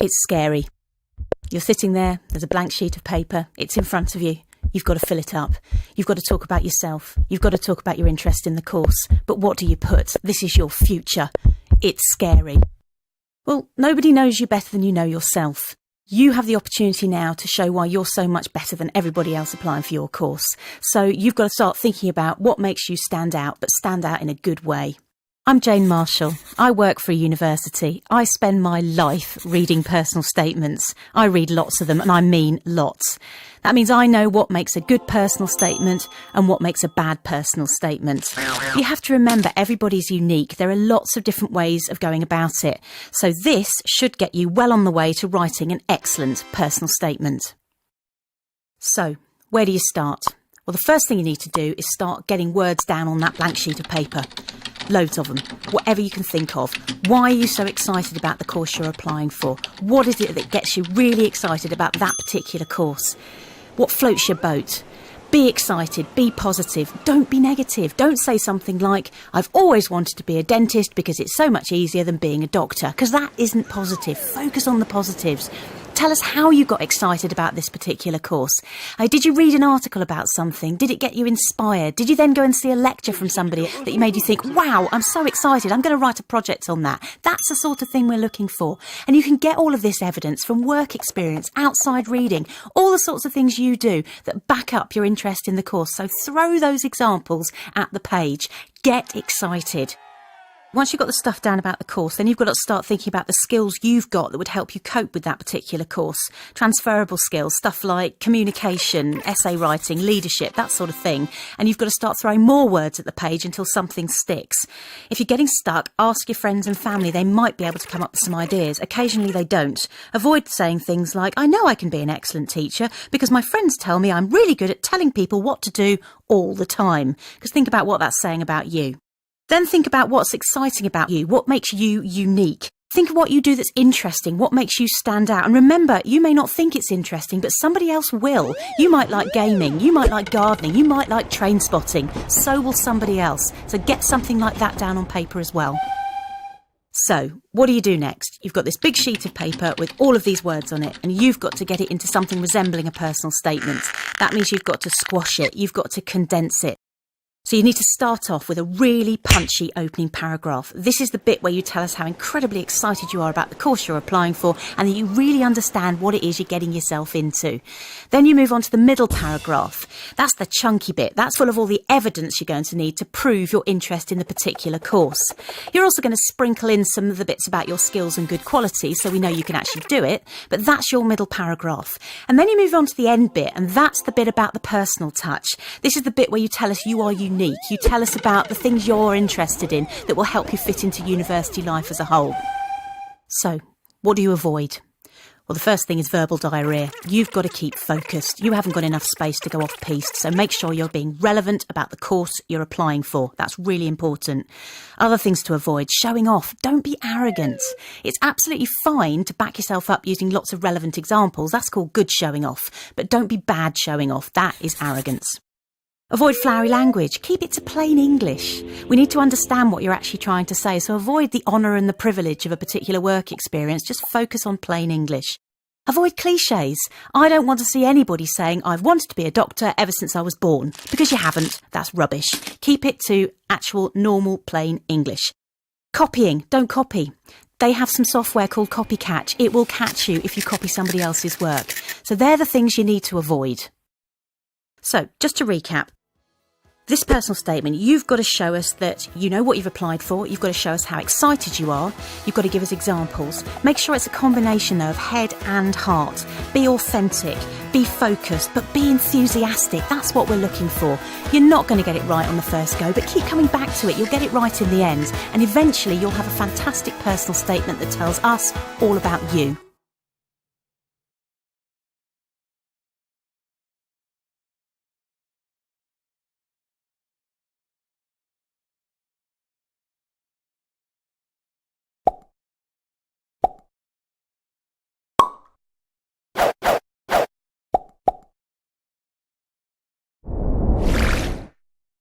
It's scary. You're sitting there, there's a blank sheet of paper, it's in front of you. You've got to fill it up. You've got to talk about yourself. You've got to talk about your interest in the course. But what do you put? This is your future. It's scary. Well, nobody knows you better than you know yourself. You have the opportunity now to show why you're so much better than everybody else applying for your course. So you've got to start thinking about what makes you stand out, but stand out in a good way. I'm Jane Marshall. I work for a university. I spend my life reading personal statements. I read lots of them, and I mean lots. That means I know what makes a good personal statement and what makes a bad personal statement. You have to remember everybody's unique. There are lots of different ways of going about it. So this should get you well on the way to writing an excellent personal statement. So, where do you start? Well, the first thing you need to do is start getting words down on that blank sheet of paper. Loads of them, whatever you can think of. Why are you so excited about the course you're applying for? What is it that gets you really excited about that particular course? What floats your boat? Be excited, be positive, don't be negative. Don't say something like, I've always wanted to be a dentist because it's so much easier than being a doctor, because that isn't positive. Focus on the positives. Tell us how you got excited about this particular course. Did you read an article about something? Did it get you inspired? Did you then go and see a lecture from somebody that made you think, wow, I'm so excited, I'm going to write a project on that? That's the sort of thing we're looking for. And you can get all of this evidence from work experience, outside reading, all the sorts of things you do that back up your interest in the course. So throw those examples at the page. Get excited. Once you've got the stuff down about the course, then you've got to start thinking about the skills you've got that would help you cope with that particular course. Transferable skills, stuff like communication, essay writing, leadership, that sort of thing. And you've got to start throwing more words at the page until something sticks. If you're getting stuck, ask your friends and family. They might be able to come up with some ideas. Occasionally they don't. Avoid saying things like, I know I can be an excellent teacher because my friends tell me I'm really good at telling people what to do all the time. Because think about what that's saying about you. Then think about what's exciting about you, what makes you unique. Think of what you do that's interesting, what makes you stand out. And remember, you may not think it's interesting, but somebody else will. You might like gaming, you might like gardening, you might like train spotting. So will somebody else. So get something like that down on paper as well. So, what do you do next? You've got this big sheet of paper with all of these words on it, and you've got to get it into something resembling a personal statement. That means you've got to squash it, you've got to condense it. So you need to start off with a really punchy opening paragraph. This is the bit where you tell us how incredibly excited you are about the course you're applying for and that you really understand what it is you're getting yourself into. Then you move on to the middle paragraph. That's the chunky bit. That's full of all the evidence you're going to need to prove your interest in the particular course. You're also going to sprinkle in some of the bits about your skills and good qualities so we know you can actually do it, but that's your middle paragraph. And then you move on to the end bit, and that's the bit about the personal touch. This is the bit where you tell us you are unique. You tell us about the things you're interested in that will help you fit into university life as a whole. So, what do you avoid? Well, the first thing is verbal diarrhea. You've got to keep focused. You haven't got enough space to go off-piste, so make sure you're being relevant about the course you're applying for. That's really important. Other things to avoid: showing off. Don't be arrogant. It's absolutely fine to back yourself up using lots of relevant examples. That's called good showing off. But don't be bad showing off. That is arrogance. Avoid flowery language. Keep it to plain English. We need to understand what you're actually trying to say, so avoid the honour and the privilege of a particular work experience. Just focus on plain English. Avoid clichés. I don't want to see anybody saying, I've wanted to be a doctor ever since I was born, because you haven't. That's rubbish. Keep it to actual, normal, plain English. Copying. Don't copy. They have some software called Copycat. It will catch you if you copy somebody else's work. So they're the things you need to avoid. So, just to recap. This personal statement, you've got to show us that you know what you've applied for. You've got to show us how excited you are. You've got to give us examples. Make sure it's a combination, though, of head and heart. Be authentic, be focused, but be enthusiastic. That's what we're looking for. You're not going to get it right on the first go, but keep coming back to it. You'll get it right in the end. And eventually, you'll have a fantastic personal statement that tells us all about you.